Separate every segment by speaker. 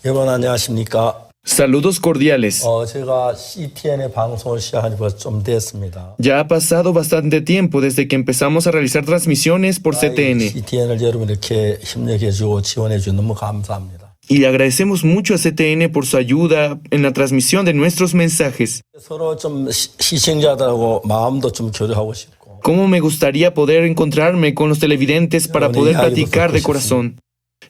Speaker 1: 여러분 안녕하십니까?
Speaker 2: Saludos cordiales.
Speaker 1: 제가 CTN의 방송을 시작한 지 벌써 좀 됐습니다.
Speaker 2: Ya ha pasado bastante tiempo desde que empezamos a realizar transmisiones por CTN
Speaker 1: CTN을 여러분 이렇게 힘내게 해주고 지원해 주셔서 너무 감사합니다.
Speaker 2: y agradecemos mucho a CTN por su ayuda en la transmisión de nuestros mensajes.
Speaker 1: 서로 좀 시청자들하고 마음도 좀 교류하고 싶고
Speaker 2: Cómo me gustaría poder encontrarme con los televidentes para poder platicar de corazón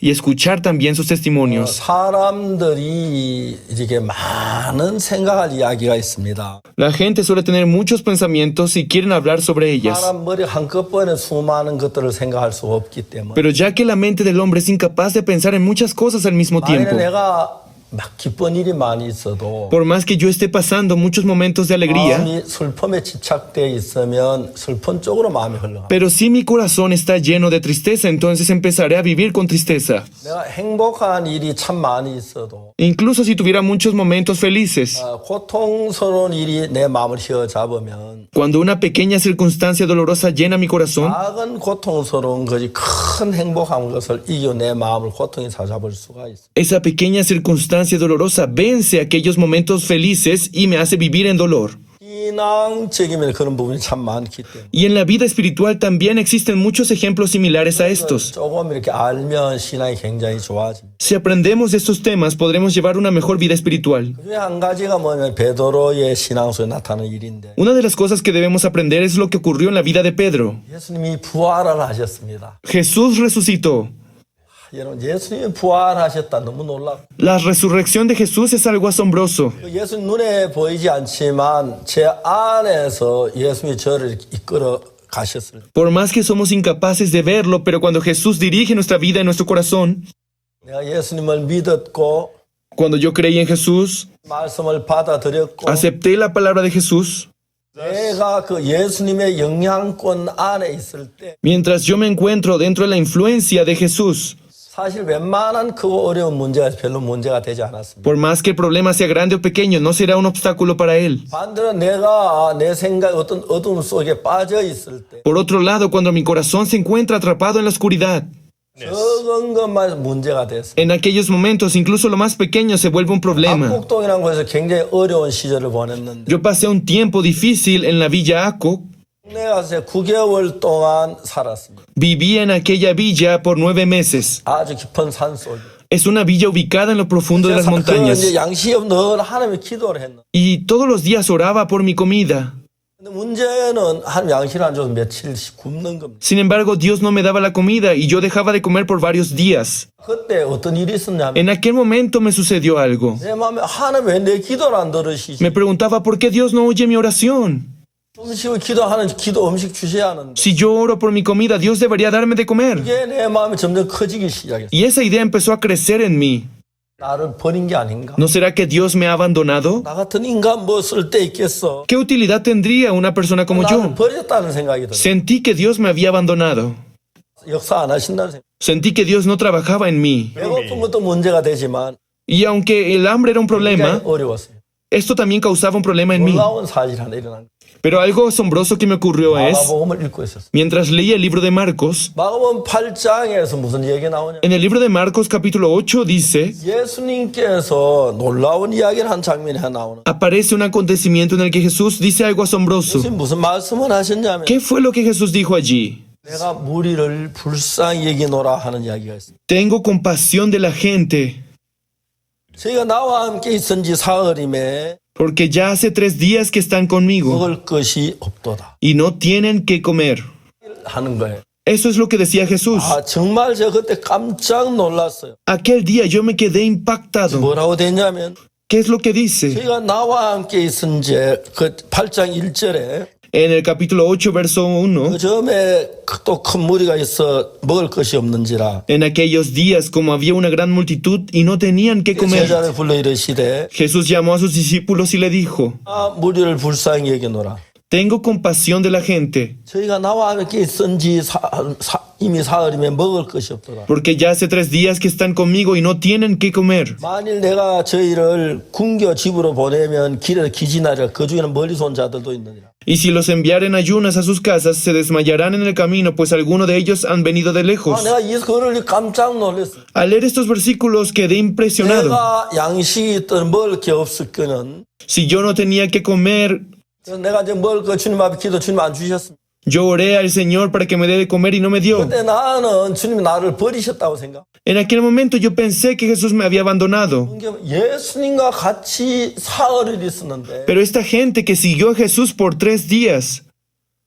Speaker 2: y escuchar también sus testimonios.
Speaker 1: 사람들이 이렇게 많은 생각할 이야기가 있습니다.
Speaker 2: La gente suele tener muchos pensamientos y quieren hablar sobre ellas.
Speaker 1: 사람 머리 한꺼번에 수많은 것들을 생각할 수 없기 때문에
Speaker 2: Pero ya que la mente del hombre es incapaz de pensar en muchas cosas al mismo
Speaker 1: 만약에
Speaker 2: tiempo,
Speaker 1: 내가 막 기쁜 일이 많이 있어도
Speaker 2: por más que yo esté pasando muchos momentos de alegría,
Speaker 1: 마음이 슬픔에 집착되어 있으면 슬픈 쪽으로 마음이 흘러가.
Speaker 2: pero si mi corazón está lleno de tristeza, entonces empezaré a vivir con tristeza.
Speaker 1: 내가 행복한 일이 참 많이 있어도
Speaker 2: Incluso si tuviera muchos momentos felices,
Speaker 1: 고통스러운 일이 내 마음을 휘어잡으면
Speaker 2: cuando una pequeña circunstancia dolorosa llena mi corazón,
Speaker 1: 작은 고통스러운 것이 큰 행복한 것을 이겨 내 마음을 고통에 사잡을 수가 있어.
Speaker 2: esa pequeña circunstancia dolorosa vence aquellos momentos felices y me hace vivir en dolor.
Speaker 1: 신앙적이면 그런 부분이 참 많기 때문에
Speaker 2: Y en la vida espiritual también existen muchos ejemplos similares a estos.
Speaker 1: 조금 이렇게 알면 신앙이 굉장히 좋아집니다.
Speaker 2: Si aprendemos de estos temas, podremos llevar una mejor vida espiritual.
Speaker 1: 그중에 한 가지가 뭐냐면 베드로의 신앙 속에 나타나는 일인데
Speaker 2: Una de las cosas que debemos aprender es lo que ocurrió en la vida de Pedro.
Speaker 1: 예수님이 부활을 하셨습니다.
Speaker 2: Jesús resucitó.
Speaker 1: 여러분 예수님이 부활하셨다 너무 놀랍고
Speaker 2: La resurrección de Jesús es algo asombroso.
Speaker 1: 예수님 눈에 보이지 않지만 제 안에서 예수님이 저를 이렇게 이끌어 가셨을 때
Speaker 2: Por más que somos incapaces de verlo, pero cuando Jesús dirige nuestra vida en nuestro corazón,
Speaker 1: 내가 예수님을 믿었고
Speaker 2: cuando yo creí en Jesús,
Speaker 1: 말씀을 받아들였고
Speaker 2: acepté la palabra de Jesús,
Speaker 1: 내가 그 예수님의 영향권 안에 있을 때
Speaker 2: mientras yo me encuentro dentro de la influencia de Jesús,
Speaker 1: 사실 웬만한 그 어려운 문제가 별로 문제가 되지 않았습니다.
Speaker 2: por más que el problema sea grande o pequeño, no será un obstáculo para él.
Speaker 1: 반대로 내가 내 생각 어떤 어둠 속에 빠져 있을 때
Speaker 2: Por otro lado, cuando mi corazón se encuentra atrapado en la oscuridad,
Speaker 1: 적은 것만 문제가 됐어요.
Speaker 2: en aquellos momentos, incluso lo más pequeño se vuelve un problema.
Speaker 1: 압곡동이라는 곳에서 굉장히 어려운 시절을 보냈는데
Speaker 2: Yo pasé un tiempo difícil en la Villa Aco.
Speaker 1: 내가 9개월 동안 살았습니다.
Speaker 2: Viví en aquella villa por 9 meses.
Speaker 1: 아주 깊은 산 속에.
Speaker 2: Es una villa ubicada en lo profundo de las
Speaker 1: 그
Speaker 2: montañas.
Speaker 1: 이제 양식이 없는 늘 하나님의 기도를 했는데
Speaker 2: Y todos los días oraba por mi comida.
Speaker 1: 근데 문제는 하나님 양식을 안 줘서 며칠씩 굶는 겁니다.
Speaker 2: Sin embargo, Dios no me daba la comida y yo dejaba de comer por varios días.
Speaker 1: 그때 어떤 일이 있었냐면
Speaker 2: En aquel momento me sucedió algo.
Speaker 1: 내 마음에 하나님 왜 내 기도를 안 들으시지?
Speaker 2: Me preguntaba por qué Dios no oye mi oración.
Speaker 1: 음식을 기도하는 기도 음식 주셔야 하는데
Speaker 2: Si yo oro por mi comida, Dios debería darme de comer.
Speaker 1: 이게 내 마음이 점점 커지기 시작했어.
Speaker 2: Y esa idea empezó a crecer en mí.
Speaker 1: 나를 버린 게 아닌가?
Speaker 2: ¿No será que Dios me ha abandonado?
Speaker 1: 나 같은 인간 뭐 쓸 데 있겠어?
Speaker 2: ¿Qué utilidad tendría una persona como
Speaker 1: 나를
Speaker 2: yo?
Speaker 1: 버렸다는 생각이 들어.
Speaker 2: Sentí que Dios me había abandonado.
Speaker 1: 역사 안 하신다는 생각.
Speaker 2: Sentí que Dios no trabajaba en mí.
Speaker 1: 배고픈 것도 문제가 되지만
Speaker 2: Y aunque el hambre era un problema,
Speaker 1: 굉장히 어려웠어요.
Speaker 2: esto también causaba un problema en mí.
Speaker 1: 놀라운 사실 하나 일어난 거예요.
Speaker 2: Pero algo asombroso que me ocurrió es,
Speaker 1: 마가복음을 읽고 있었어요.
Speaker 2: mientras leía el libro de Marcos,
Speaker 1: 마가복음 8장에서 무슨 얘기가 나오냐?
Speaker 2: en el libro de Marcos capítulo 8 dice,
Speaker 1: 예수님께서 놀라운 이야기를 한 장면이 하나 나오는.
Speaker 2: aparece un acontecimiento en el que Jesús dice algo asombroso.
Speaker 1: 예수님 무슨 말씀을 하셨냐면
Speaker 2: ¿Qué fue lo que Jesús dijo allí?
Speaker 1: 내가 무리를 불쌍히 여기노라 하는 이야기가 있어요.
Speaker 2: Tengo compasión de la gente,
Speaker 1: 저희가 나와 함께 있은 지 사흘임에
Speaker 2: porque ya hace 3 días que están conmigo
Speaker 1: 먹을 것이 없도다
Speaker 2: y no tienen que comer.
Speaker 1: 하는 거예요.
Speaker 2: Eso es lo que decía Jesús.
Speaker 1: 정말 제가 그때 깜짝 놀랐어요.
Speaker 2: Aquel día yo me quedé impactado.
Speaker 1: 뭐라고 됐냐면
Speaker 2: ¿Qué es lo que dice?
Speaker 1: 저희가 나와 함께 있은 그 8장 1절에
Speaker 2: En el capítulo 8, verso 1,
Speaker 1: 그 점에 또 큰 무리가 있어 먹을 것이 없는지라
Speaker 2: en aquellos días, como había una gran multitud y no tenían que comer,
Speaker 1: 제자를 불러 이르시되
Speaker 2: Jesús llamó a sus discípulos y le dijo,
Speaker 1: 무리를 불쌍히 여기노라.
Speaker 2: Tengo compasión de la gente,
Speaker 1: 저희가 나와 함께 있은 지 이미 사흘이면 먹을 것이 없더라.
Speaker 2: porque ya hace 3 días que están conmigo y no tienen qué comer.
Speaker 1: 만일 내가 저희를 굶겨 집으로 보내면 길에서 기진하리라. 그 중에는 멀리서 온 자들도 있느니라.
Speaker 2: Y si los enviaren ayunas a sus casas, se desmayarán en el camino, pues algunos de ellos han venido de lejos.
Speaker 1: 내가 이 글을 깜짝 놀랐어.
Speaker 2: Al leer estos versículos quedé impresionado.
Speaker 1: 내가 양식이 있던 먹을 게 없을 거는
Speaker 2: Si yo no tenía que comer,
Speaker 1: 내가 이제 먹을 거 주님 앞에 기도 주님 안 주셨습니다.
Speaker 2: yo oré al Señor para que me dé de comer y no me dio.
Speaker 1: 근데 나는 주님이 나를 버리셨다고 생각.
Speaker 2: En aquel momento yo pensé que Jesús me había abandonado.
Speaker 1: 예수님과 같이 사흘을 있었는데
Speaker 2: Pero esta gente que siguió a Jesús por 3 días,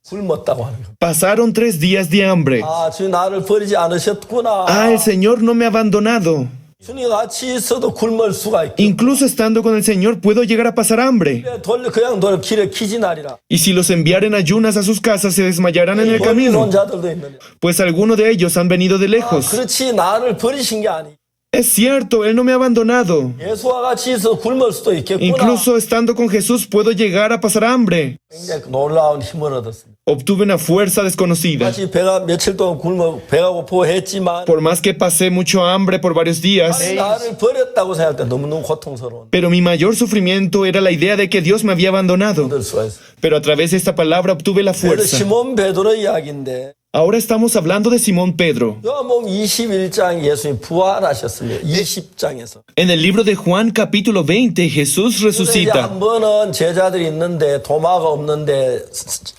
Speaker 1: 굶었다고 하는 거예요.
Speaker 2: pasaron 3 días de hambre.
Speaker 1: 아, 주님 나를 버리지 않으셨구나.
Speaker 2: Ah, el Señor no me ha abandonado.
Speaker 1: 주님과 같이 있어도 굶을 수가 있고.
Speaker 2: Incluso estando con el Señor puedo llegar a pasar hambre.
Speaker 1: 그냥 돌려 길에 기진하리라.
Speaker 2: Y si los enviaren ayunas a sus casas, se desmayarán en el
Speaker 1: 멀리
Speaker 2: camino,
Speaker 1: 온 자들도 있느냐.
Speaker 2: pues algunos de ellos han venido de
Speaker 1: 아,
Speaker 2: lejos.
Speaker 1: 그렇지 나를 버리신 게 아니.
Speaker 2: Es cierto, Él no me ha abandonado.
Speaker 1: 예수와 같이 있어 굶을 수도 있겠구나.
Speaker 2: Incluso estando con Jesús puedo llegar a pasar hambre.
Speaker 1: 굉장히 놀라운 힘을 얻었습니다.
Speaker 2: Obtuve una fuerza desconocida.
Speaker 1: 같이 배가 며칠 동안 굶어 배가 고프고 했지만
Speaker 2: Por más que pasé mucho hambre por varios días,
Speaker 1: 나를 버렸다고 생각할 때 너무너무 고통스러운
Speaker 2: pero mi mayor sufrimiento era la idea de que Dios me había abandonado.
Speaker 1: 될 수가 있어요.
Speaker 2: Pero a través de esta palabra obtuve la
Speaker 1: 그래서
Speaker 2: fuerza.
Speaker 1: 시몬 베드로 이야기인데
Speaker 2: Ahora estamos hablando de Simón Pedro.
Speaker 1: 요한복음 21장 예수님 부활하셨습니다. 20장에서.
Speaker 2: En el libro de Juan capítulo 20, Jesús resucita.
Speaker 1: 한 번은 제자들이 있는데 도마가 없는데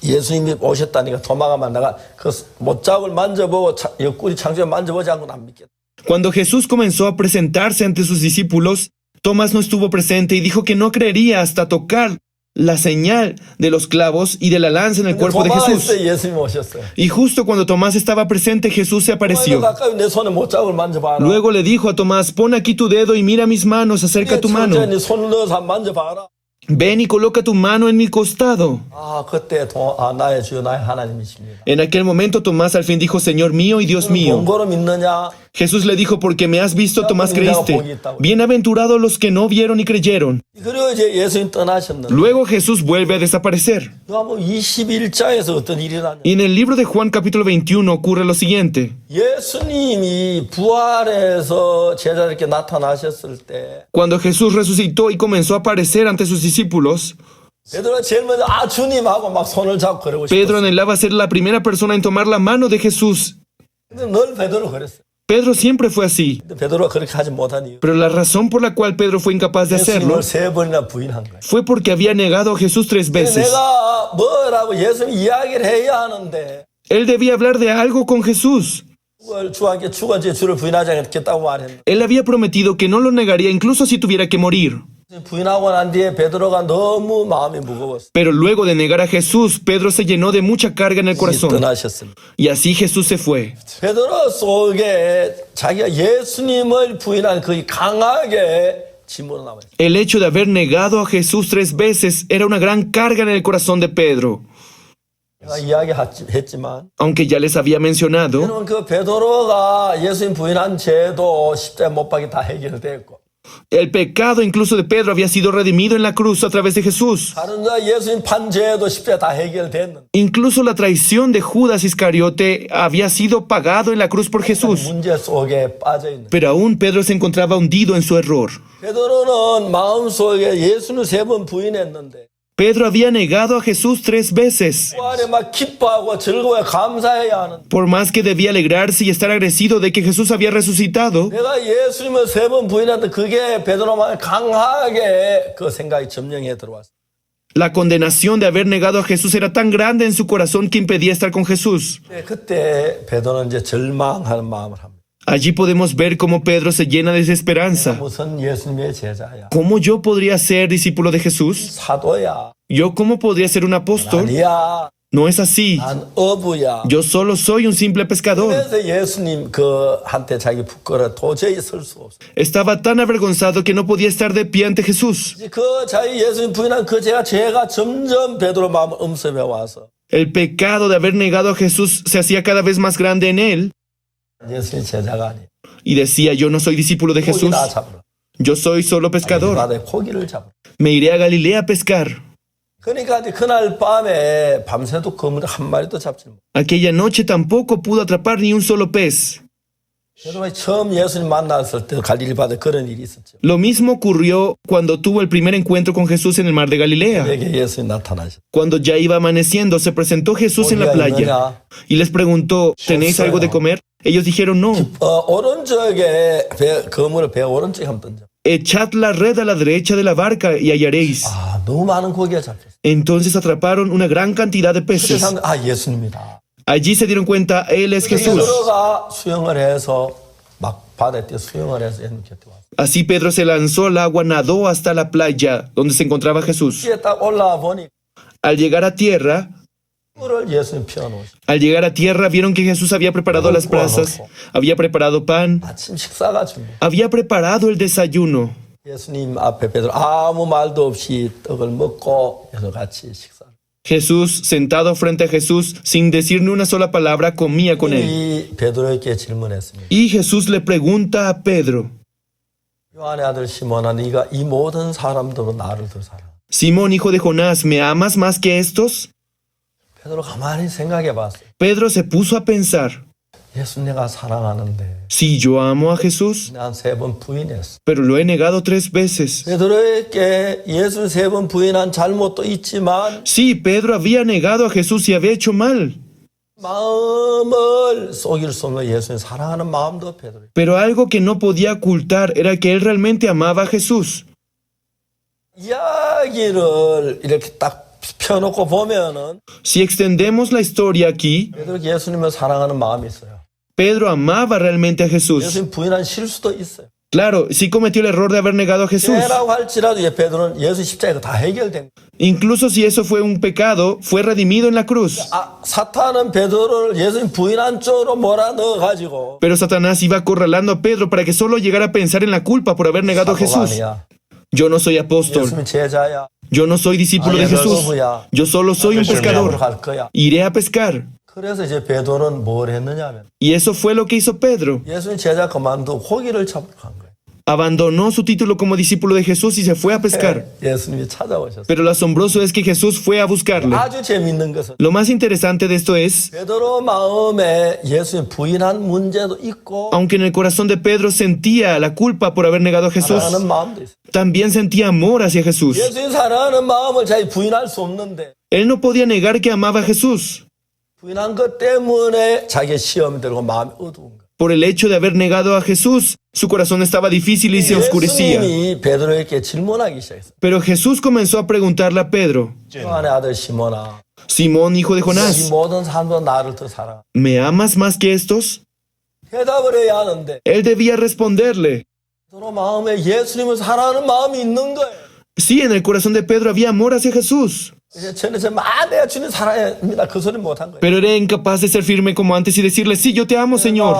Speaker 1: 예수님이 오셨다니까 도마가 만나가 그 못자국을 만져보고 옆구리 창조에 만져보지 않고는 안 믿겠다.
Speaker 2: Cuando Jesús comenzó a presentarse ante sus discípulos, Tomás no estuvo presente y dijo que no creería hasta tocar la señal de los clavos y de la lanza en el cuerpo de
Speaker 1: 도마가
Speaker 2: Jesús.
Speaker 1: 있어요. 예수님이 오셨어요.
Speaker 2: Y justo cuando Tomás estaba presente, Jesús se
Speaker 1: 너
Speaker 2: apareció.
Speaker 1: 가까이 내 손에 못자국을 만져봐라.
Speaker 2: Luego le dijo a Tomás, pon aquí tu dedo y mira mis manos, acerca tu mano.
Speaker 1: 네 손을 넣어서 한번 만져봐라.
Speaker 2: Ven y coloca tu mano en mi costado.
Speaker 1: 아 그때 나의 주여 나의 하나님이십니다.
Speaker 2: En aquel momento Tomás al fin dijo, Señor mío y Dios mío.
Speaker 1: 본거로 믿느냐?
Speaker 2: Jesús le dijo, porque me has visto, Tomás, creíste. Bienaventurados los que no vieron y creyeron.
Speaker 1: 그리고 이제 예수님 떠나셨는데
Speaker 2: Luego Jesús vuelve a desaparecer.
Speaker 1: 요한복음 21장에서 어떤 일이 일어나냐?
Speaker 2: Y en el libro de Juan capítulo 21 ocurre lo siguiente.
Speaker 1: 예수님이 부활해서 제자들에게 나타나셨을 때
Speaker 2: Cuando Jesús resucitó y comenzó a aparecer ante sus discípulos,
Speaker 1: 베드로가 제일 먼저 아 주님 하고 막 손을 잡고 그러고
Speaker 2: Pedro
Speaker 1: 싶었어요.
Speaker 2: anhelaba ser la primera persona en tomar la mano de Jesús.
Speaker 1: 근데 늘 베드로 그랬어요.
Speaker 2: Pedro siempre fue así.
Speaker 1: 근데 베드로가 그렇게 하지 못한 이유
Speaker 2: Pero la razón por la cual Pedro fue incapaz de hacerlo
Speaker 1: 예수님을 3번이나 부인한 거예요.
Speaker 2: fue porque había negado a Jesús 3 veces.
Speaker 1: 내가 뭐라고 예수님 이야기를 해야 하는데
Speaker 2: Él debía hablar de algo con Jesús.
Speaker 1: 주한께 죽은지 주를 부인하지 않겠다고 말했는데
Speaker 2: Él había prometido que no lo negaría incluso si tuviera que morir.
Speaker 1: 부인하고 난 뒤에 베드로가 너무 마음이 무거웠어요.
Speaker 2: Pero luego de negar a Jesús, Pedro se llenó de mucha carga en el corazón.
Speaker 1: 떠나셨습니다.
Speaker 2: Y así Jesús se fue.
Speaker 1: 베드로 속에 자기가 예수님을 부인한 그 강하게 짐으로 남아있어요.
Speaker 2: El hecho de haber negado a Jesús 3 veces era una gran carga en el corazón de Pedro.
Speaker 1: 제가 이야기했지만
Speaker 2: Aunque ya les había mencionado,
Speaker 1: 여러분 그 베드로가 예수님 부인한 죄도 십자가 못 박이 다 해결됐고
Speaker 2: el pecado incluso de Pedro había sido redimido en la cruz a través de Jesús.
Speaker 1: 다른 자 예수님 판 죄도 십자가 다 해결됐는데
Speaker 2: Incluso la traición de Judas Iscariote había sido pagado en la cruz por Jesús.
Speaker 1: 문제 속에 빠져있는
Speaker 2: Pero aún Pedro se encontraba hundido en su error.
Speaker 1: 베드로는 마음속에 예수는 3번 부인했는데
Speaker 2: Pedro había negado a Jesús 3 veces.
Speaker 1: 부활에 막 기뻐하고 즐거워해 감사해야 하는
Speaker 2: Por más que debía alegrarse y estar agradecido de que Jesús había resucitado,
Speaker 1: 내가 예수님을 3번 부인했는데 그게 베드로만 강하게 그 생각이 점령해 들어왔어요.
Speaker 2: la condenación de haber negado a Jesús era tan grande en su corazón que impedía estar con Jesús.
Speaker 1: 그때 베드로는 이제 절망하는 마음을 합니다.
Speaker 2: Allí podemos ver cómo Pedro se llena de desesperanza.
Speaker 1: 무슨 예수님의 제자야.
Speaker 2: ¿Cómo yo podría ser discípulo de Jesús?
Speaker 1: 사도야.
Speaker 2: ¿Yo cómo podría ser un apóstol?
Speaker 1: 아니야.
Speaker 2: No es así.
Speaker 1: 난 어부야.
Speaker 2: Yo solo soy un simple pescador.
Speaker 1: 그래서 예수님 한테 자기 부끄러 도저히 설 수 없어.
Speaker 2: Estaba tan avergonzado que no podía estar de pie ante Jesús.
Speaker 1: 그 자기 예수님 부인한 그 죄가 점점 베드로 마음을 음습해 와서
Speaker 2: El pecado de haber negado a Jesús se hacía cada vez más grande en él
Speaker 1: 예수님 제자가 아니야.
Speaker 2: y decía, yo no soy discípulo de Jesús,
Speaker 1: 고기나 잡으라.
Speaker 2: yo soy solo pescador.
Speaker 1: 바다에 고기를 잡으라.
Speaker 2: Me iré a Galilea a pescar.
Speaker 1: 그러니까 이제 그날 밤에 밤새도 그물 한 마리도 잡지 못.
Speaker 2: Aquella noche tampoco pudo atrapar ni un solo pez.
Speaker 1: 여러분이 처음 예수님 만났을 때 갈릴리 바다에 그런 일이 있었죠.
Speaker 2: Lo mismo ocurrió cuando tuvo el primer encuentro con Jesús en el mar de Galilea.
Speaker 1: 그에게 예수님 나타나셨어요.
Speaker 2: Cuando ya iba amaneciendo, se presentó Jesús en la playa y les preguntó, ¿tenéis algo de comer? Ellos dijeron no.
Speaker 1: 오른쪽에 그물을 배 오른쪽에 한번 던져.
Speaker 2: Echad la red a la derecha de la barca y hallaréis.
Speaker 1: 너무 많은 고기가 잡혔어요.
Speaker 2: Entonces atraparon una gran cantidad de peces.
Speaker 1: 그래서 예수님이다.
Speaker 2: Allí se dieron cuenta, Él es Jesús.
Speaker 1: 베드로가 수영을 해서 막 바다에 뛰어 수영을 해서 예수님 곁에 왔어요.
Speaker 2: Así Pedro se lanzó al agua, nadó hasta la playa donde se encontraba Jesús.
Speaker 1: 뒤에 딱 올라와 보니
Speaker 2: Al llegar a tierra,
Speaker 1: 물을 예수님 피워놓으셨어요.
Speaker 2: vieron que Jesús había preparado las brasas, había preparado pan,
Speaker 1: 아침 식사가 준비.
Speaker 2: había preparado el desayuno.
Speaker 1: 예수님 앞에 베드로 아무 말도 없이 떡을 먹고 해서 같이 식사.
Speaker 2: Jesús, sentado frente a Jesús, sin decir ni una sola palabra, comía con él.
Speaker 1: 이 베드로에게 질문했습니다.
Speaker 2: Y Jesús le pregunta a Pedro,
Speaker 1: 요한의 아들 시몬아, 네가 이 모든 사람들로 나를 더 사랑해.
Speaker 2: Simón, hijo de Jonás, ¿me amas más que estos?
Speaker 1: 베드로 가만히 생각해 봤어요.
Speaker 2: Pedro se puso a pensar,
Speaker 1: 예수 내가 사랑하는데
Speaker 2: si yo amo a Jesús,
Speaker 1: 난 3번 부인했어.
Speaker 2: pero lo he negado 3 veces.
Speaker 1: 베드로에게 예수 3번 부인한 잘못도 있지만
Speaker 2: Sí, Pedro había negado a Jesús y había hecho mal.
Speaker 1: 마음을 속일 수 없는 예수님 사랑하는 마음도 베드로.
Speaker 2: Pero algo que no podía ocultar era que él realmente amaba a Jesús.
Speaker 1: 이야기를 이렇게 딱 펴놓고 보면은
Speaker 2: Si extendemos la historia aquí,
Speaker 1: 베드로 예수님을 사랑하는 마음이 있어요.
Speaker 2: Pedro amaba realmente a Jesús.
Speaker 1: 예수님 부인한 실수도 있어요.
Speaker 2: Claro, sí cometió el error de haber negado a Jesús.
Speaker 1: 죄라고 할지라도 베드로는 예수 십자가가 다 해결된 거예요.
Speaker 2: Incluso si eso fue un pecado, fue redimido en la cruz.
Speaker 1: 사탄은 베드로를 예수님 부인한 쪽으로 몰아넣어가지고
Speaker 2: Pero Satanás iba acorralando a Pedro para que solo llegara a pensar en la culpa por haber negado a
Speaker 1: 사도가
Speaker 2: Jesús.
Speaker 1: 아니야.
Speaker 2: Yo no soy apóstol.
Speaker 1: 예수님 제자야.
Speaker 2: Yo no soy discípulo de Jesús. Yo solo soy un pescador.
Speaker 1: 갈 거야.
Speaker 2: Iré a pescar.
Speaker 1: 그래서 이제 베드로는 뭘 했느냐면
Speaker 2: Y eso fue lo que hizo Pedro.
Speaker 1: 예수님 제자 그만두고 고기를 잡으러 간 거예요.
Speaker 2: Abandonó su título como discípulo de Jesús y se fue a pescar.
Speaker 1: 예수님이 찾아오셨어요.
Speaker 2: Pero lo asombroso es que Jesús fue a buscarle.
Speaker 1: 아주 재밌는 것은
Speaker 2: Lo más interesante de esto es,
Speaker 1: 베드로 마음에 예수님 부인한 문제도 있고
Speaker 2: aunque en el corazón de Pedro sentía la culpa por haber negado a Jesús,
Speaker 1: 사랑하는 마음도 있어요.
Speaker 2: también sentía amor hacia Jesús.
Speaker 1: 예수님 사랑하는 마음을 자기 부인할 수 없는데
Speaker 2: Él no podía negar que amaba a Jesús.
Speaker 1: 부인한 것 때문에 자기의 시험이 들고 마음이 어두운 거예요.
Speaker 2: Por el hecho de haber negado a Jesús, su corazón estaba difícil y se oscurecía.
Speaker 1: 예수님이 베드로에게 질문하기 시작했어요.
Speaker 2: Pero Jesús comenzó a preguntarle a Pedro,
Speaker 1: 요한의 아들 시몬아,
Speaker 2: Simón, hijo de
Speaker 1: 이
Speaker 2: Jonás,
Speaker 1: 모든 사람도 나를 더 사랑해.
Speaker 2: ¿me amas más que estos?
Speaker 1: 대답을 해야 하는데
Speaker 2: Él debía responderle.
Speaker 1: 베드로 마음에 예수님을 사랑하는 마음이 있는 거예요.
Speaker 2: Sí, en el corazón de Pedro había amor hacia Jesús,
Speaker 1: 이제 저는 내가 주님 사랑합니다. 그 소리 못한 거예요.
Speaker 2: pero era incapaz de ser firme como antes y decirle, sí, yo te amo, Señor.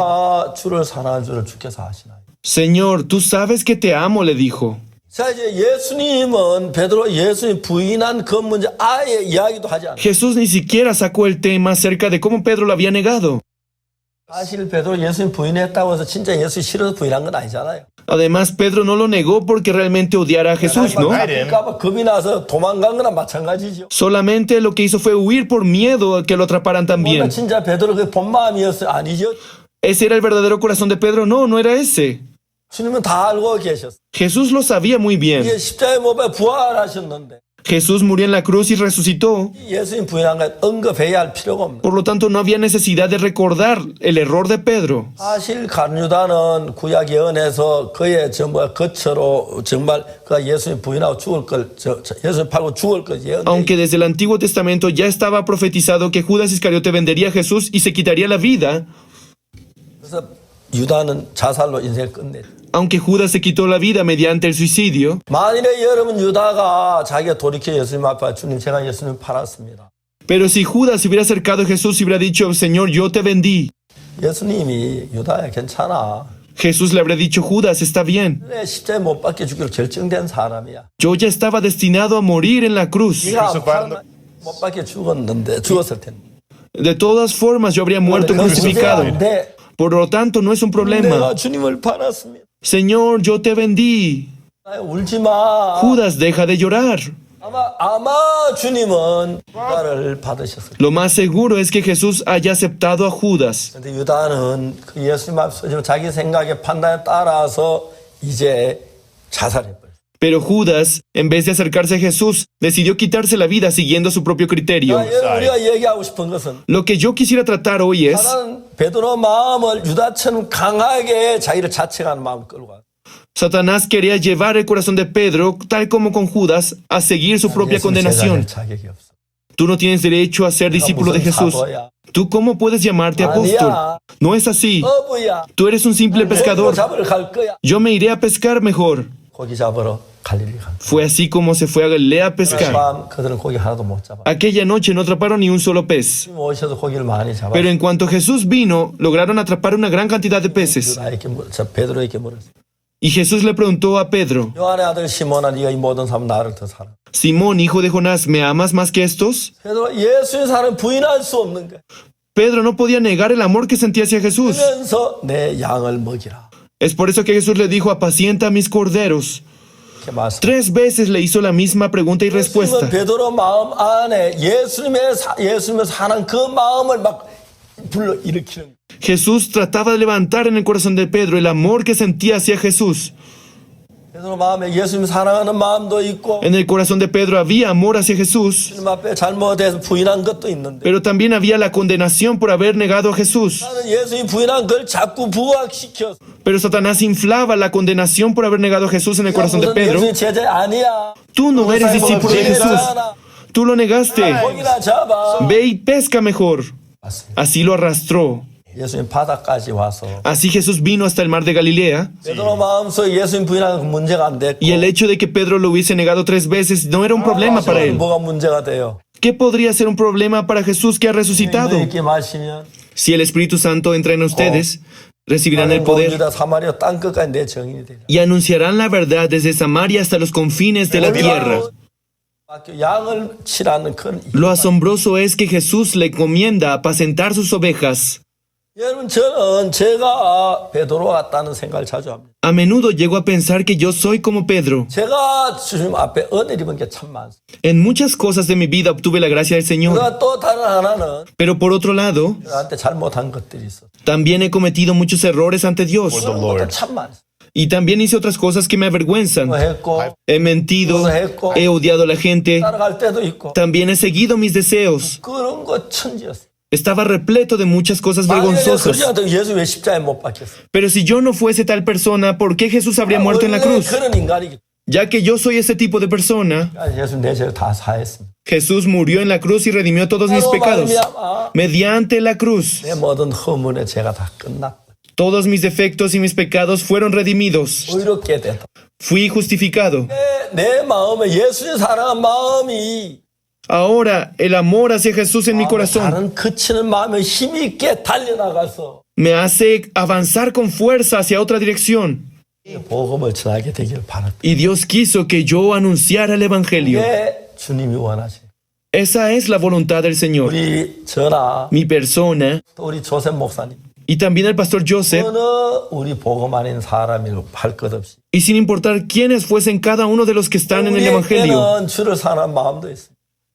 Speaker 1: 주를 사랑하는 줄을 주께서 아시나요?
Speaker 2: Señor, tú sabes que te amo, le dijo.
Speaker 1: 자, 이제 예수님은 베드로 예수님 부인한 그 문제 아예 이야기도 하지 않아요.
Speaker 2: Jesús ni siquiera sacó el tema acerca de cómo Pedro lo había negado.
Speaker 1: 사실 베드로 예수님 부인했다고 해서 진짜 예수 싫어서 부인한 건 아니잖아요.
Speaker 2: Además, Pedro no lo negó porque realmente odiara a Jesús, ¿no?
Speaker 1: 잡힐까봐 겁이 나서 도망간 거나 마찬가지죠.
Speaker 2: Solamente lo que hizo fue huir por miedo a que lo atraparan
Speaker 1: 뭔가
Speaker 2: también.
Speaker 1: 진짜 베드로 그 본 마음이었어요? 아니죠.
Speaker 2: ¿Ese era el verdadero corazón de Pedro? No, no era ese.
Speaker 1: 주님은 다 알고 계셨어요.
Speaker 2: Jesús lo sabía muy bien.
Speaker 1: 이게 십자가에 못 박혀 부활하셨는데
Speaker 2: Jesús murió en la cruz y resucitó.
Speaker 1: 예수님 부인한 거 언급해야 할 필요가 없는.
Speaker 2: Por lo tanto, no había necesidad de recordar el error de Pedro.
Speaker 1: 사실 가룟유다는 구약 예언에서 그의 전부가 거처로 정말 그 예수님 부인하고 죽을 걸, 예수님 팔고 죽을 걸 예언.
Speaker 2: Aunque desde el Antiguo Testamento ya estaba profetizado que Judas Iscariote vendería a Jesús y se quitaría la vida,
Speaker 1: 그래서 유다는 자살로 인생을 끝냈죠.
Speaker 2: aunque Judas se quitó la vida mediante el suicidio,
Speaker 1: 만일에 여러분 유다가 자기가 돌이켜 예수님 앞에 주님 제가 예수님 팔았습니다.
Speaker 2: pero si Judas se hubiera acercado a Jesús y hubiera dicho, Señor, yo te vendí,
Speaker 1: 예수님이 유다야 괜찮아.
Speaker 2: Jesús le habría dicho, Judas, está bien.
Speaker 1: 그래 십자에 못 박혀 죽기로 결정된 사람이야.
Speaker 2: Yo ya estaba destinado a morir en la cruz.
Speaker 1: 네가 못 박혀 죽었을 텐데.
Speaker 2: De todas formas, yo habría muerto crucificado.
Speaker 1: 근데
Speaker 2: Por lo tanto, no es un problema.
Speaker 1: 내가 주님을 팔았습니다.
Speaker 2: Señor, yo te vendí.
Speaker 1: 울지 마.
Speaker 2: Judas, deja de llorar.
Speaker 1: 아마 주님은 유다를 받으셨어요.
Speaker 2: Lo más seguro es que Jesús haya aceptado a Judas.
Speaker 1: 근데 유다는 그 예수님 앞서서 자기 생각에 판단에 따라서 이제 자살해버렸어요.
Speaker 2: Pero Judas, en vez de acercarse a Jesús, decidió quitarse la vida siguiendo su propio criterio.
Speaker 1: 우리가 얘기하고 싶은 것은
Speaker 2: Lo que yo quisiera tratar hoy es
Speaker 1: 사단은 베드로 마음을 유다처럼 강하게 자기를 자책하는 마음을 끌고 가요.
Speaker 2: Satanás quería llevar el corazón de Pedro, tal como con Judas, a seguir su propia
Speaker 1: 예수님
Speaker 2: condenación.
Speaker 1: 제자될 자격이 없어.
Speaker 2: Tú no tienes derecho a ser discípulo de Jesús.
Speaker 1: 사도야.
Speaker 2: ¿Tú cómo puedes llamarte apóstol? No es así.
Speaker 1: 어부야.
Speaker 2: Tú eres un simple
Speaker 1: 고기
Speaker 2: pescador.
Speaker 1: 잡으러 갈 거야.
Speaker 2: Yo me iré a pescar mejor.
Speaker 1: 고기 잡으러 갈릴리 간.
Speaker 2: Fue así como se fue a Galilea a pescar.
Speaker 1: 밤 그들은 고기 하나도 못 잡아.
Speaker 2: Aquella noche no atraparon ni un solo pez.
Speaker 1: 오셔서 고기를 많이 잡아.
Speaker 2: Pero en cuanto Jesús vino, lograron atrapar una gran cantidad de peces.
Speaker 1: 베드로에게 물었어.
Speaker 2: Y Jesús le preguntó a Pedro,
Speaker 1: 요한의 아들 시몬아, 네가 이 모든 사람 나를 더 사랑.
Speaker 2: Simón, hijo de Jonás, ¿me amas más que estos?
Speaker 1: 베드로 예수의 사랑 부인할 수 없는 거야.
Speaker 2: Pedro no podía negar el amor que sentía hacia Jesús.
Speaker 1: 그러면서 내 양을 먹이라.
Speaker 2: Es por eso que Jesús le dijo, apacienta a mis corderos.
Speaker 1: 이렇게 말씀.
Speaker 2: 3 veces le hizo la misma pregunta y respuesta.
Speaker 1: 예수님은 베드로 마음 안에 예수님의 사랑 그 마음을 막 불러 일으키는 거야.
Speaker 2: Jesús trataba de levantar en el corazón de Pedro el amor que sentía hacia Jesús.
Speaker 1: 베드로 마음에 예수님 사랑하는 마음도 있고
Speaker 2: En el corazón de Pedro había amor hacia Jesús,
Speaker 1: 주님 앞에 잘못해서 부인한 것도 있는데
Speaker 2: pero también había la condenación por haber negado a Jesús.
Speaker 1: 나는 예수님이 부인한 걸 자꾸 부각시켜서
Speaker 2: Pero Satanás inflaba la condenación por haber negado a Jesús en el corazón de
Speaker 1: 무슨
Speaker 2: Pedro.
Speaker 1: 예수님 제자 아니야.
Speaker 2: Tú no eres discípulo de Jesús. Tú lo negaste.
Speaker 1: 고기나 잡아.
Speaker 2: Ve y pesca mejor.
Speaker 1: 맞습니다.
Speaker 2: Así lo arrastró.
Speaker 1: 예수님 바다까지 와서
Speaker 2: Así Jesús vino hasta el mar de Galilea.
Speaker 1: 베드로 마음속에 예수님 부인하는 건 문제가 안 됐고
Speaker 2: Y el hecho de que Pedro lo hubiese negado 3 veces no era un problema para él.
Speaker 1: 뭐가 문제가 돼요?
Speaker 2: ¿Qué podría ser un problema para Jesús que ha resucitado?
Speaker 1: 이렇게 마시면
Speaker 2: Si el Espíritu Santo entra en ustedes, recibirán el poder
Speaker 1: 유다 사마리아 땅 끝까지 내 증인이 되리라.
Speaker 2: y anunciarán la verdad desde Samaria hasta los confines de la tierra.
Speaker 1: 양을 치라는 그런
Speaker 2: Lo asombroso es que Jesús le encomienda apacentar sus ovejas.
Speaker 1: 여러분 저는 제가 베드로 같다는 생각을 자주 합니다.
Speaker 2: A menudo llego a pensar que yo soy como Pedro.
Speaker 1: 제가 주님 앞에 은혜 입은 게 참 많습니다.
Speaker 2: En muchas cosas de mi vida obtuve la gracia del Señor.
Speaker 1: 그러나 또 다른 하나는
Speaker 2: Pero por otro lado,
Speaker 1: 저한테 잘못한 것들이 있어.
Speaker 2: también he cometido muchos errores ante Dios.
Speaker 1: 그런 것도 참 많습니다.
Speaker 2: Y también hice otras cosas que me avergüenzan.
Speaker 1: 뭐 했고
Speaker 2: He mentido, he odiado a la gente,
Speaker 1: 따라갈 때도 있고
Speaker 2: también he seguido mis deseos.
Speaker 1: 그런 거 천지였어요.
Speaker 2: Estaba repleto de muchas cosas
Speaker 1: 만약에
Speaker 2: vergonzosas.
Speaker 1: 그러지 않았다면 예수 왜 십자가에 못 박혔어요?
Speaker 2: Pero si yo no fuese tal persona, ¿por qué Jesús habría muerto en la
Speaker 1: 원래
Speaker 2: cruz?
Speaker 1: 그런 인간이기
Speaker 2: Ya que yo soy ese tipo de persona,
Speaker 1: 때문에 예수 내 죄를 다 사했습니다.
Speaker 2: Jesús murió en la cruz y redimió todos mis pecados. Mediante la cruz,
Speaker 1: 내 모든 허물의 죄가 다 끝났고
Speaker 2: todos mis defectos y mis pecados fueron redimidos.
Speaker 1: 의롭게 됐다.
Speaker 2: Fui justificado.
Speaker 1: 내 마음에 예수를 사랑한 마음이
Speaker 2: Ahora, el amor hacia Jesús en mi corazón
Speaker 1: 다른 그치는 마음에 힘있게 달려나가서
Speaker 2: me hace avanzar con fuerza hacia otra dirección.
Speaker 1: 복음을 전하게 되기를 바랍니다.
Speaker 2: Y Dios quiso que yo anunciara el Evangelio.
Speaker 1: 그게 주님이 원하세요.
Speaker 2: Esa es la voluntad del Señor.
Speaker 1: 우리 저나
Speaker 2: Mi persona
Speaker 1: 또 우리 조셉 목사님
Speaker 2: y también el pastor Joseph,
Speaker 1: 어느 우리 복음 아닌 사람이고 할 것 없이
Speaker 2: y sin importar quiénes fuesen cada uno de los que están en el Evangelio,
Speaker 1: 우리에게는 주를 사랑하는 마음도 있습니다.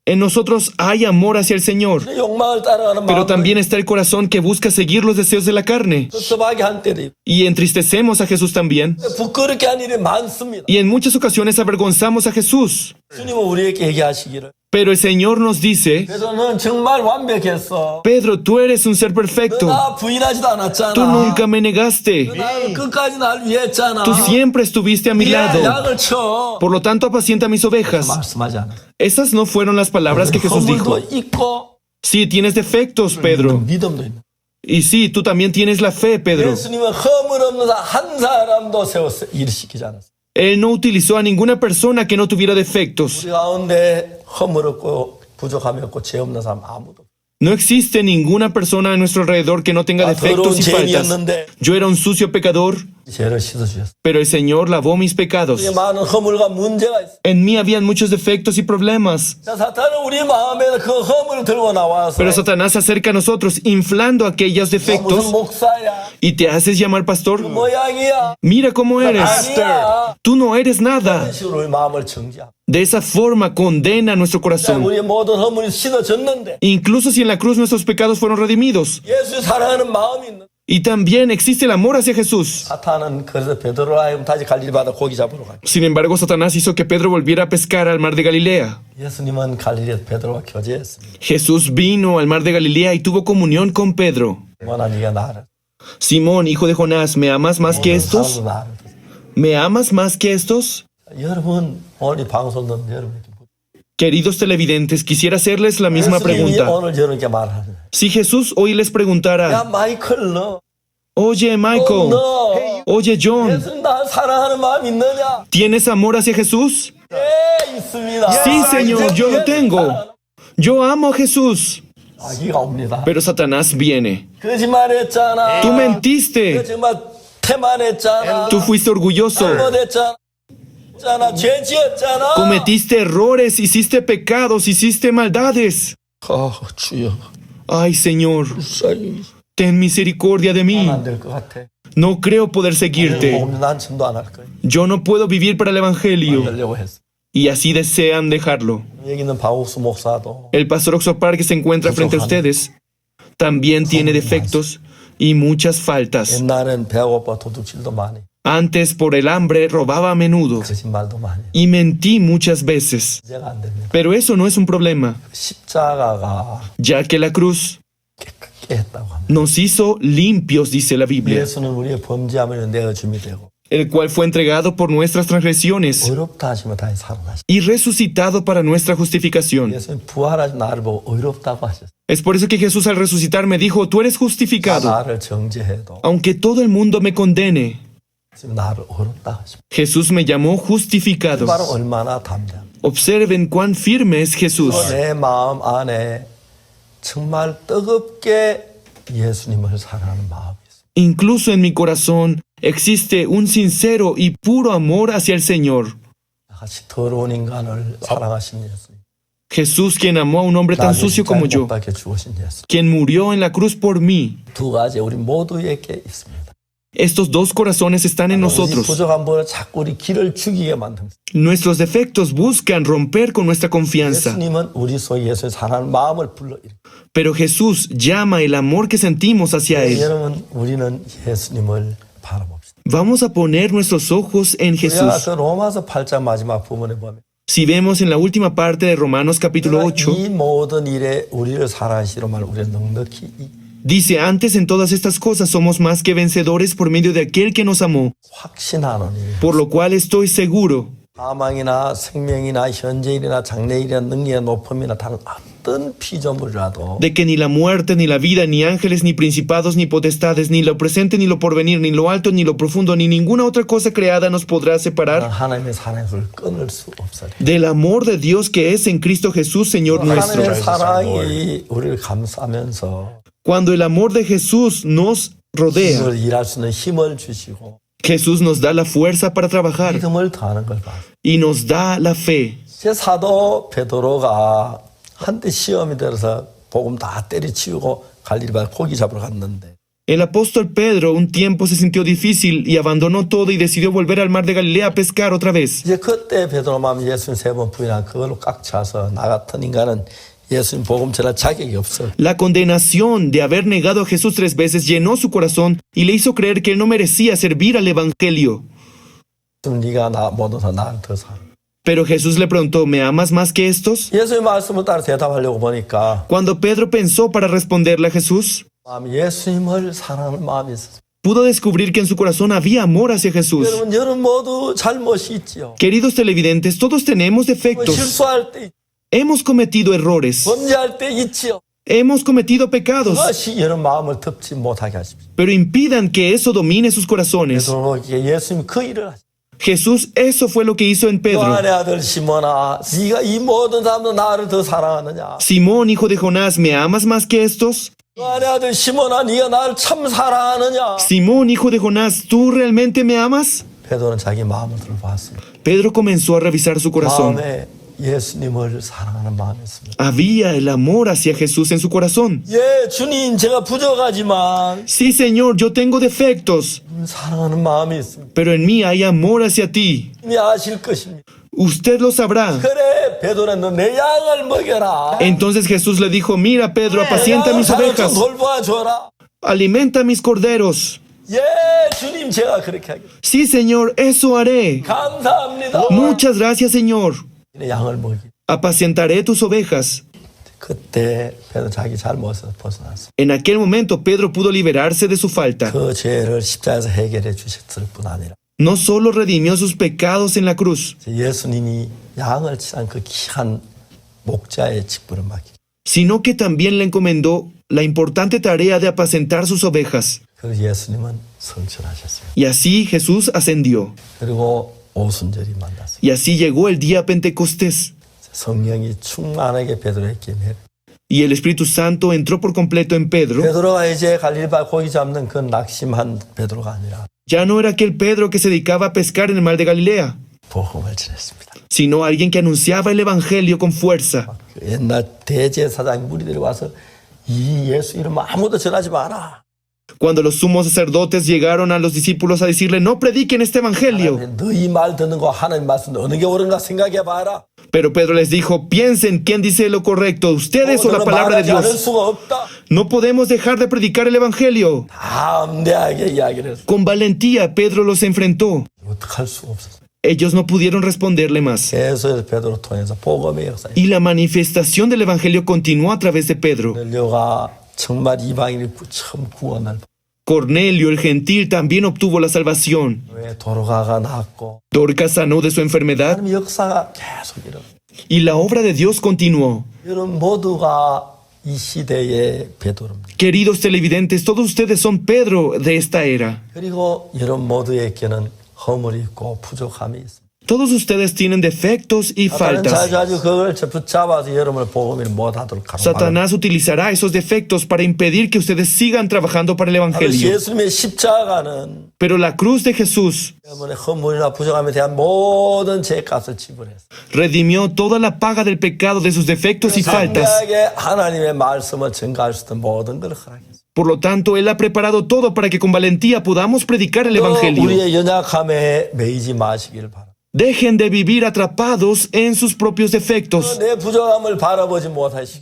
Speaker 2: en nosotros hay amor hacia el Señor,
Speaker 1: 우리 욕망을 따라가는
Speaker 2: pero
Speaker 1: 마음도
Speaker 2: también está el corazón que busca seguir los deseos de la carne.
Speaker 1: 섭섭하게 한 때도 있고
Speaker 2: Y entristecemos a Jesús también.
Speaker 1: 부끄럽게 한 일이 많습니다.
Speaker 2: Y en muchas ocasiones avergonzamos a Jesús.
Speaker 1: 주님은 우리에게 얘기하시기를
Speaker 2: Pero el Señor nos dice,
Speaker 1: 그래서 넌 정말 완벽했어.
Speaker 2: Pedro, tú eres un ser perfecto.
Speaker 1: 나 부인하지도 않았잖아.
Speaker 2: Tú nunca me negaste.
Speaker 1: 나는 끝까지 날 위했잖아.
Speaker 2: Tú siempre estuviste a mi lado.
Speaker 1: 양을 쳐.
Speaker 2: Por lo tanto, apacienta mis ovejas.
Speaker 1: 말씀하지 않아.
Speaker 2: Esas no fueron las palabras que Jesús dijo.
Speaker 1: 허물도 있고
Speaker 2: Sí, tienes defectos, Pedro.
Speaker 1: 믿음도 있는.
Speaker 2: Y sí, tú también tienes la fe, Pedro.
Speaker 1: 예수님은 허물 없는 한 사람도 세워서 일시키지 않았어.
Speaker 2: Él no utilizó a ninguna persona que no tuviera defectos.
Speaker 1: 우리 가운데 허물 없고 부족함이 없고 죄 없는 사람 아무도.
Speaker 2: No existe ninguna persona a nuestro alrededor que no tenga
Speaker 1: 나
Speaker 2: defectos
Speaker 1: 더러운
Speaker 2: y faltas.
Speaker 1: 죄인이었는데
Speaker 2: Yo era un sucio pecador,
Speaker 1: 죄를 씻어주셨어요.
Speaker 2: pero el Señor lavó mis pecados.
Speaker 1: 우리에 많은 허물과 문제가 있어요.
Speaker 2: En mí habían muchos defectos y problemas,
Speaker 1: 자, 사탄은 우리 마음에 그 허물을 들고 나와서
Speaker 2: pero Satanás se acerca a nosotros inflando aquellos
Speaker 1: 무슨
Speaker 2: defectos
Speaker 1: 목사야,
Speaker 2: y te haces llamar pastor.
Speaker 1: 그 모양이야,
Speaker 2: Mira cómo eres.
Speaker 1: 아니야.
Speaker 2: Tú no eres nada.
Speaker 1: 그런 식으로 우리 마음을 정지하고.
Speaker 2: De esa forma condena nuestro corazón.
Speaker 1: 우리의 모든 허물이 씻어졌는데
Speaker 2: Incluso si en la cruz nuestros pecados fueron redimidos.
Speaker 1: 예수 사랑하는 마음이 있는.
Speaker 2: Y también existe el amor hacia Jesús.
Speaker 1: 사탄은 그래서 베드로로 하여금 다시 갈릴리 바다 고기 잡으러 가요.
Speaker 2: Sin embargo, Satanás hizo que Pedro volviera a pescar al mar de Galilea.
Speaker 1: 예수님은 갈릴리에서 베드로와 교제했습니다.
Speaker 2: Jesús vino al mar de Galilea y tuvo comunión con Pedro.
Speaker 1: 원한 네가 나를.
Speaker 2: Simón, hijo de Jonás, ¿me amas más que estos?
Speaker 1: 사람도 나를.
Speaker 2: ¿Me amas más que estos?
Speaker 1: 여러분 오늘 이 방송 듣는 여러분에게
Speaker 2: Queridos televidentes, quisiera hacerles la misma
Speaker 1: 예수님이
Speaker 2: pregunta.
Speaker 1: 오늘 여러분께 말하는
Speaker 2: Si Jesús hoy les
Speaker 1: 야
Speaker 2: preguntara,
Speaker 1: 마이클 너
Speaker 2: oye Michael,
Speaker 1: 너
Speaker 2: oye John,
Speaker 1: 예수님 나 사랑하는 마음 있느냐?
Speaker 2: ¿tienes amor hacia Jesús?
Speaker 1: 네 있습니다.
Speaker 2: Sí, Señor, yo lo tengo. Yo amo a Jesús.
Speaker 1: 아기가 옵니다.
Speaker 2: Pero Satanás viene.
Speaker 1: 거짓말했잖아.
Speaker 2: Tú mentiste.
Speaker 1: 거짓말 태만했잖아.
Speaker 2: Tú fuiste orgulloso.
Speaker 1: 잘못했잖아. 죄 지었잖아.
Speaker 2: Cometiste errores, hiciste pecados, hiciste maldades.
Speaker 1: 주여,
Speaker 2: Ay, Señor, ten misericordia de mí.
Speaker 1: 안될 것 같아.
Speaker 2: No creo poder seguirte.
Speaker 1: 난 전도 안 할 거야.
Speaker 2: Yo no puedo vivir para el Evangelio.
Speaker 1: 하려고 했어.
Speaker 2: Y así desean dejarlo.
Speaker 1: 여기 있는 박옥수 목사도
Speaker 2: El pastor Oxopar que se encuentra frente a ustedes también tiene defectos y muchas faltas.
Speaker 1: 옛날엔 배고파 도둑질도 많이,
Speaker 2: Antes, por el hambre, robaba a menudo
Speaker 1: 거짓말도 많이.
Speaker 2: y mentí muchas veces.
Speaker 1: 이제가 안 됩니다.
Speaker 2: Pero eso no es un problema,
Speaker 1: 십자가가
Speaker 2: ya que la cruz
Speaker 1: 깨끗게 했다고 합니다.
Speaker 2: nos hizo limpios, dice la Biblia,
Speaker 1: 예수는 우리의 범죄함을 내어 줌이 되고
Speaker 2: el cual fue entregado por nuestras transgresiones
Speaker 1: 의롭다 하시면 다시 살아나시.
Speaker 2: y resucitado para nuestra justificación.
Speaker 1: 예수님 부활하신 나를 보고 의롭다고 하셨어요.
Speaker 2: Es por eso que Jesús al resucitar me dijo, tú eres
Speaker 1: 다
Speaker 2: justificado,
Speaker 1: 나를 정죄해도
Speaker 2: aunque todo el mundo me condene.
Speaker 1: 지금 나를 의롭다 하십니다.
Speaker 2: Jesús me llamó justificado.
Speaker 1: 바로 얼마나 담대한.
Speaker 2: Observen cuán firme es Jesús.
Speaker 1: 내 마음 안에 정말 뜨겁게 예수님을 사랑하는 마음이 있어요.
Speaker 2: Incluso en mi corazón existe un sincero y puro amor hacia el Señor.
Speaker 1: 같이 더러운 인간을 사랑하신 예수님.
Speaker 2: Jesús, quien amó a un hombre tan sucio como
Speaker 1: 못
Speaker 2: yo,
Speaker 1: 박혀 죽으신 예수.
Speaker 2: quien murió en la cruz por mí.
Speaker 1: 두 가지 우리 모두에게 있습니다.
Speaker 2: Estos dos corazones están en
Speaker 1: 우리
Speaker 2: nosotros.
Speaker 1: 부족한 분을 자꾸 우리 길을 죽이게 만듭니다.
Speaker 2: Nuestros defectos buscan romper con nuestra confianza,
Speaker 1: 예수님은 우리 속에 예수를 사랑하는 마음을 불러일으켜요.
Speaker 2: pero Jesús llama el amor que sentimos hacia Él.
Speaker 1: 여러분 우리는 예수님을 바라봅시다.
Speaker 2: Vamos a poner nuestros ojos en
Speaker 1: 우리가
Speaker 2: Jesús.
Speaker 1: 그 로마서 8장 마지막 부분에 보면
Speaker 2: Si vemos en la última parte de Romanos capítulo 8,
Speaker 1: 이 모든 일에 우리를 사랑하시로 말 우리는 넉넉히
Speaker 2: dice, antes en todas estas cosas somos más que vencedores por medio de aquel que nos amó,
Speaker 1: 확신하노니
Speaker 2: por lo cual estoy seguro
Speaker 1: 사망이나 생명이나 현재일이나 장래일이나 능력이나 높음이나 다른 어떤 피조물이라도
Speaker 2: de que ni la muerte, ni la vida, ni ángeles, ni principados, ni potestades, ni lo presente, ni lo porvenir, ni lo alto, ni lo profundo, ni ninguna otra cosa creada nos podrá separar
Speaker 1: 하나님의 사랑을 끊을 수 없어요.
Speaker 2: del amor de Dios que es en Cristo Jesús, Señor nuestro.
Speaker 1: 하나님의 사랑이 우리를 감싸면서
Speaker 2: Cuando el amor de Jesús nos rodea,
Speaker 1: 이걸 일할 수 있는 힘을 주시고
Speaker 2: Jesús nos da la fuerza para trabajar
Speaker 1: 믿음을 더하는 걸 봐요.
Speaker 2: y nos da la fe.
Speaker 1: 제 사도 베드로가 한때 시험이 들어서 복음 다 때려치우고 갈릴리바다 고기 잡으러 갔는데
Speaker 2: El apóstol Pedro un tiempo se sintió difícil y abandonó todo y decidió volver al mar de Galilea a pescar otra vez.
Speaker 1: 이제 그때 베드로 마음 예수님 3번 부인한 그걸로 꽉 차서 나 같은 인간은 예수님 복음 전할 자격이 없어.
Speaker 2: La condenación de haber negado a Jesús 3 veces llenó su corazón y le hizo creer que él no merecía servir al Evangelio.
Speaker 1: 지금 네가 나 못해서 나를 더 사랑.
Speaker 2: Pero Jesús le preguntó, ¿me amas más que estos?
Speaker 1: 예수님 말씀을 따라 대답하려고 보니까
Speaker 2: Cuando Pedro pensó para responderle a Jesús,
Speaker 1: 마음이 예수님을 사랑하는 마음이 있었어요.
Speaker 2: pudo descubrir que en su corazón había amor hacia Jesús.
Speaker 1: 여러분 모두 잘못이 있지요.
Speaker 2: Queridos televidentes, todos tenemos defectos.
Speaker 1: 실수할 때
Speaker 2: Hemos cometido errores.
Speaker 1: 범죄할 때 있지요.
Speaker 2: Hemos cometido pecados.
Speaker 1: 그것이 여러분 마음을 덮지 못하게 하십시오.
Speaker 2: Pero impidan que eso domine sus corazones.
Speaker 1: 베드로에게 예수님 그 일을 하시오.
Speaker 2: Jesús, eso fue lo que hizo en Pedro.
Speaker 1: 요한의 아들 시몬아, 네가 이 모든 사람도 나를 더 사랑하느냐?
Speaker 2: Simón, hijo de Jonás, ¿me amas más que estos?
Speaker 1: 요한의 아들 시몬아, 네가 나를 참 사랑하느냐?
Speaker 2: Simón, hijo de Jonás, ¿tú realmente me amas?
Speaker 1: 베드로는 자기 마음을 들어봤습니다.
Speaker 2: Pedro comenzó a revisar su corazón.
Speaker 1: 마음에 예수님을 사랑하는 마음이 있습니다.
Speaker 2: Había el amor hacia Jesús en su corazón.
Speaker 1: 예, 주님, 제가 부족하지만
Speaker 2: Sí, Señor, yo tengo defectos,
Speaker 1: 사랑하는 마음이 있습니다.
Speaker 2: pero en mí hay amor hacia ti.
Speaker 1: 이미 아실 것입니다.
Speaker 2: Usted lo sabrá.
Speaker 1: 그래, 베드로는 너 내 양을 먹여라.
Speaker 2: Entonces Jesús le dijo, mira, Pedro, apacienta mis
Speaker 1: 좀
Speaker 2: ovejas,
Speaker 1: 돌봐줘라.
Speaker 2: alimenta mis corderos.
Speaker 1: 예, 주님, 제가 그렇게 하겠습니다.
Speaker 2: Sí, Señor, eso haré.
Speaker 1: 감사합니다.
Speaker 2: Muchas gracias, Señor.
Speaker 1: 내 양을 먹이.
Speaker 2: Apacientaré tus ovejas.
Speaker 1: 그때 베드로 자기 잘못에서 벗어났습니다.
Speaker 2: En aquel momento Pedro pudo liberarse de su falta.
Speaker 1: 그 죄를 십자가에서 해결해 주셨을 뿐 아니라
Speaker 2: No solo redimió sus pecados en la cruz,
Speaker 1: 예수님이 양을 치는 그 귀한 목자의 직분을 맡기.
Speaker 2: sino que también le encomendó la importante tarea de apacentar sus ovejas.
Speaker 1: 그래서 예수님은 성천하셨어요.
Speaker 2: Y así Jesús ascendió.
Speaker 1: 그리고 오순절이 만났어요.
Speaker 2: Y así llegó el día Pentecostés.
Speaker 1: 성령이 충만하게 베드로에게 임해.
Speaker 2: Y el Espíritu Santo entró por completo en Pedro.
Speaker 1: 베드로가 이제 갈릴리 고기 잡는 그 낙심한 베드로가 아니라
Speaker 2: Ya no era aquel Pedro que se dedicaba a pescar en el mar de Galilea,
Speaker 1: 복음을 전했습니다.
Speaker 2: sino alguien que anunciaba el Evangelio con fuerza.
Speaker 1: 그 옛날 대제사장 무리들이 와서 이 예수 이름 아무도 전하지 마라.
Speaker 2: Cuando los sumos sacerdotes llegaron a los discípulos a decirle, no prediquen este Evangelio.
Speaker 1: 너희 말 듣는 거 하나님 말씀 어느 게 옳은가 생각해 봐라.
Speaker 2: Pero Pedro les dijo, piensen quién dice lo correcto, ustedes o la palabra de
Speaker 1: 말하지 않을
Speaker 2: Dios.
Speaker 1: 수가 없다.
Speaker 2: No podemos dejar de predicar el Evangelio.
Speaker 1: 담대하게 이야기를 했어.
Speaker 2: Con valentía Pedro los enfrentó.
Speaker 1: 어떡할 수가 없었어.
Speaker 2: Ellos no pudieron responderle más.
Speaker 1: 계속해서 베드로 통해서 복음의 역사.
Speaker 2: Y la manifestación del Evangelio continuó a través de Pedro.
Speaker 1: 넬료가 정말 이방인이 처음 구원을.
Speaker 2: Cornelio el gentil también obtuvo la salvación.
Speaker 1: 왜 도로가가 낫고
Speaker 2: Dorcas sanó de su enfermedad
Speaker 1: 하나님 역사가 계속 일어.
Speaker 2: y la obra de Dios continuó.
Speaker 1: 여러분 모두가 이 시대의 베드로입니다.
Speaker 2: Queridos televidentes, todos ustedes son Pedro de esta era.
Speaker 1: 그리고 여러분 모두에게는 허물이 있고 부족함이 있습니다.
Speaker 2: Todos ustedes tienen defectos y
Speaker 1: 사탄은
Speaker 2: faltas.
Speaker 1: 자주 그걸 붙잡아서 여러분을 복음을 못하도록 가로막아요.
Speaker 2: Satanás utilizará esos defectos para impedir que ustedes sigan trabajando para el Evangelio.
Speaker 1: 예수님의 십자가는
Speaker 2: Pero la cruz de Jesús
Speaker 1: 여러분의 허물이나 부족함에 대한 모든 죄값을 지불했어요.
Speaker 2: redimió toda la paga del pecado de sus defectos y faltas.
Speaker 1: 담대하게 하나님의 말씀을 증가할 수 있는 모든 걸 허락했어요.
Speaker 2: Por lo tanto, Él ha preparado todo para que con valentía podamos predicar el
Speaker 1: 또
Speaker 2: Evangelio.
Speaker 1: 우리의 연약함에 매이지 마시기를 바랍니다.
Speaker 2: Dejen de vivir atrapados en sus propios defectos.
Speaker 1: 내 부족함을 바라보지 못하시기.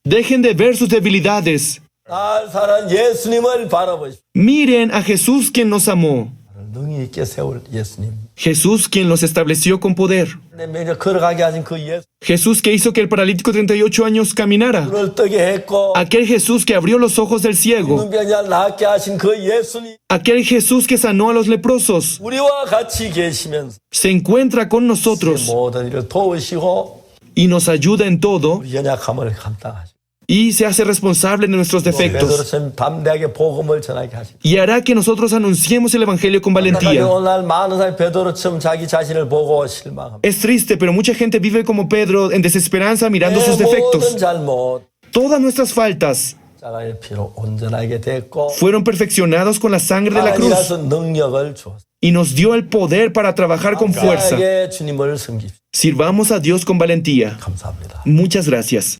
Speaker 2: Dejen de ver sus debilidades.
Speaker 1: 날 사랑하는 예수님을 바라보시기.
Speaker 2: Miren a Jesús quien nos amó.
Speaker 1: 능히 있게 세울 예수님.
Speaker 2: Jesús quien los estableció con poder.
Speaker 1: 내 매일 걸어가게 하신 그 예수.
Speaker 2: Jesús que hizo que el paralítico de 38 años caminara.
Speaker 1: 눈을 뜨게 했고
Speaker 2: Aquel Jesús que abrió los ojos del ciego.
Speaker 1: 눈병자를 낫게 하신 그 예수님.
Speaker 2: Aquel Jesús que sanó a los leprosos.
Speaker 1: 우리와 같이 계시면서
Speaker 2: Se encuentra con nosotros
Speaker 1: 모든 일을 도우시고
Speaker 2: y nos ayuda en todo
Speaker 1: 우리 연약함을 감당하시고
Speaker 2: y se hace responsable de nuestros defectos.
Speaker 1: 베드로처럼 담대하게 복음을 전하게 하시고
Speaker 2: Y hará que nosotros anunciemos el Evangelio con valentía.
Speaker 1: 오늘 많은 사람이 베드로처럼 자기 자신을 보고 실망합니다.
Speaker 2: Es triste, pero mucha gente vive como Pedro en desesperanza mirando sus
Speaker 1: 내 모든
Speaker 2: defectos.
Speaker 1: 잘못
Speaker 2: Todas nuestras faltas
Speaker 1: 자가의 피로 온전하게 됐고
Speaker 2: fueron perfeccionados con la sangre de la cruz
Speaker 1: 하나님께서 능력을 주었습니다.
Speaker 2: y nos dio el poder para trabajar con fuerza.
Speaker 1: 담대하게 주님을 섬깁시다.
Speaker 2: Sirvamos a Dios con valentía.
Speaker 1: 감사합니다.
Speaker 2: Muchas gracias.